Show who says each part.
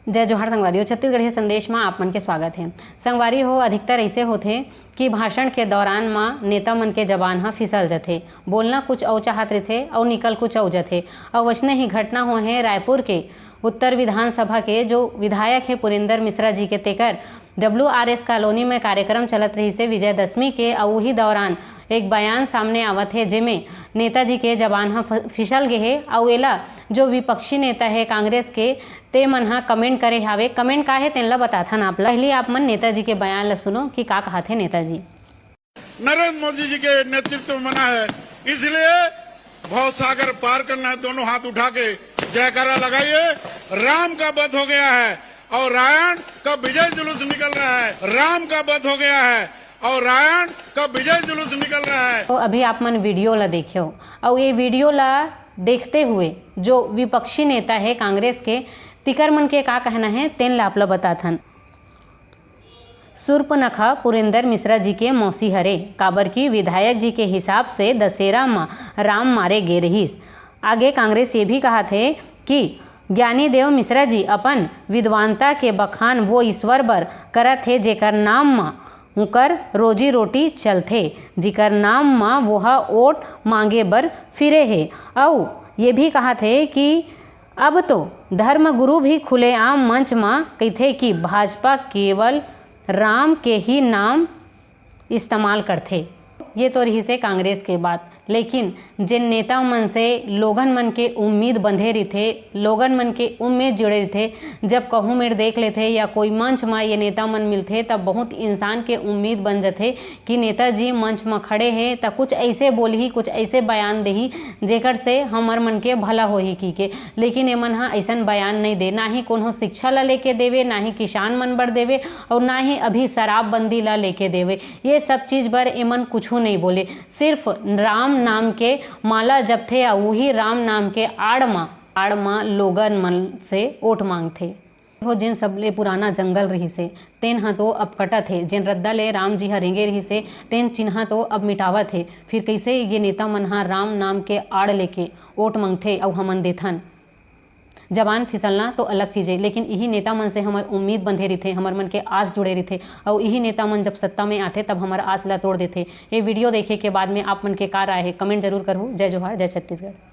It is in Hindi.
Speaker 1: जय जोहार संगवारी छत्तीसगढ़ी संदेश में आप मन के स्वागत है। संगवारी हो अधिकतर ऐसे होते कि भाषण के दौरान में नेता मन के जबान हा फिसल जाते, बोलना कुछ अउ चाहत रहते और निकल कुछ अउ जाते। और वैसने ही घटना हो है रायपुर के उत्तर विधानसभा के जो विधायक है पुरेंद्र मिश्रा जी के तेकर WRS कॉलोनी में कार्यक्रम चलत रही से विजयदशमी के और वही दौरान एक बयान सामने आवत है जिसमें नेताजी के जबान हा फिसल गए है। और एला जो विपक्षी नेता है कांग्रेस के ते मन हा कमेंट करे हावे। कमेंट का है तेनला बताथन आप पहले आप मन नेताजी के बयान ला सुनो कि का कहा थे नेताजी।
Speaker 2: नरेंद्र मोदी जी के नेतृत्व में बना है, इसलिए भव सागर पार करना है। दोनों हाथ उठा के जयकारा लगाइए। राम का वध हो गया है और रायण का विजय जुलूस निकल रहा है। राम का वध हो गया है और रायण का विजय जुलूस निकल रहा है।
Speaker 1: तो अभी आप मन वीडियो ला देखियो और ये वीडियो ला देखते हुए जो विपक्षी नेता है कांग्रेस के तिकर मन के का कहना है तेन ला आप ला बताथन। सुर्पनखा पुरेंद्र मिश्रा जी के मौसी हरे काबर की विधायक जी के हिसाब से दशहरा में राम मारे गे रहीस। आगे कांग्रेस ये भी कहा थे कि ज्ञानी देव मिश्रा जी अपन विद्वानता के बखान वो ईश्वर बर करत थे जेकर नाम में उकर रोजी रोटी चलथे, जिकर नाम में वह वोट मांगे बर फिरे है। और ये भी कहा थे कि अब तो धर्मगुरु भी खुलेआम मंच में कहते कि भाजपा केवल राम के ही नाम इस्तेमाल करते। ये तो रही से कांग्रेस के बात, लेकिन जिन नेता मन से लोगन मन के उम्मीद बंधे रही थे, लोगन मन के उम्मीद जुड़े रही थे। जब कहूँ मेरे देख लेते या कोई मंच में ये नेता मन मिलते तब बहुत इंसान के उम्मीद बन जाते कि नेताजी मंच में खड़े हैं तो कुछ ऐसे बोली, कुछ ऐसे बयान दही जेकर से हमर मन के भला हो ही की के। लेकिन ये मन ऐसा बयान नहीं दे, ना ही कोनो शिक्षा ला लेके देवे, ना ही किसान मन बर देवे और ना ही अभी शराबबंदी ला लेके देवे। ये सब चीज़ बर एमन कुछ नहीं बोले, सिर्फ राम नाम के माला जपथे और वही राम नाम के आड़ मा लोगन मन से वोट मांगथे। हो जिन सबले पुराना जंगल रही से तेन हा तो अब कटत है, जिन रद्दा ले राम जी हा रेंगे रही से तेन चिन्हा तो अब मिटावत है। फिर कैसे ये नेता मन हा राम नाम के आड़ लेके वोट मांगथे और हमन देथन। जबान फिसलना तो अलग चीज़ है, लेकिन यही नेता मन से हमार उम्मीद बंधे रही थे, हमार मन के आस जुड़े रही थे और यही नेता मन जब सत्ता में आते तब हमारा आस ला तोड़ देते। ये वीडियो देखे के बाद में आप मन के का राय है कमेंट जरूर करूँ। जय जोहार, जय छत्तीसगढ़।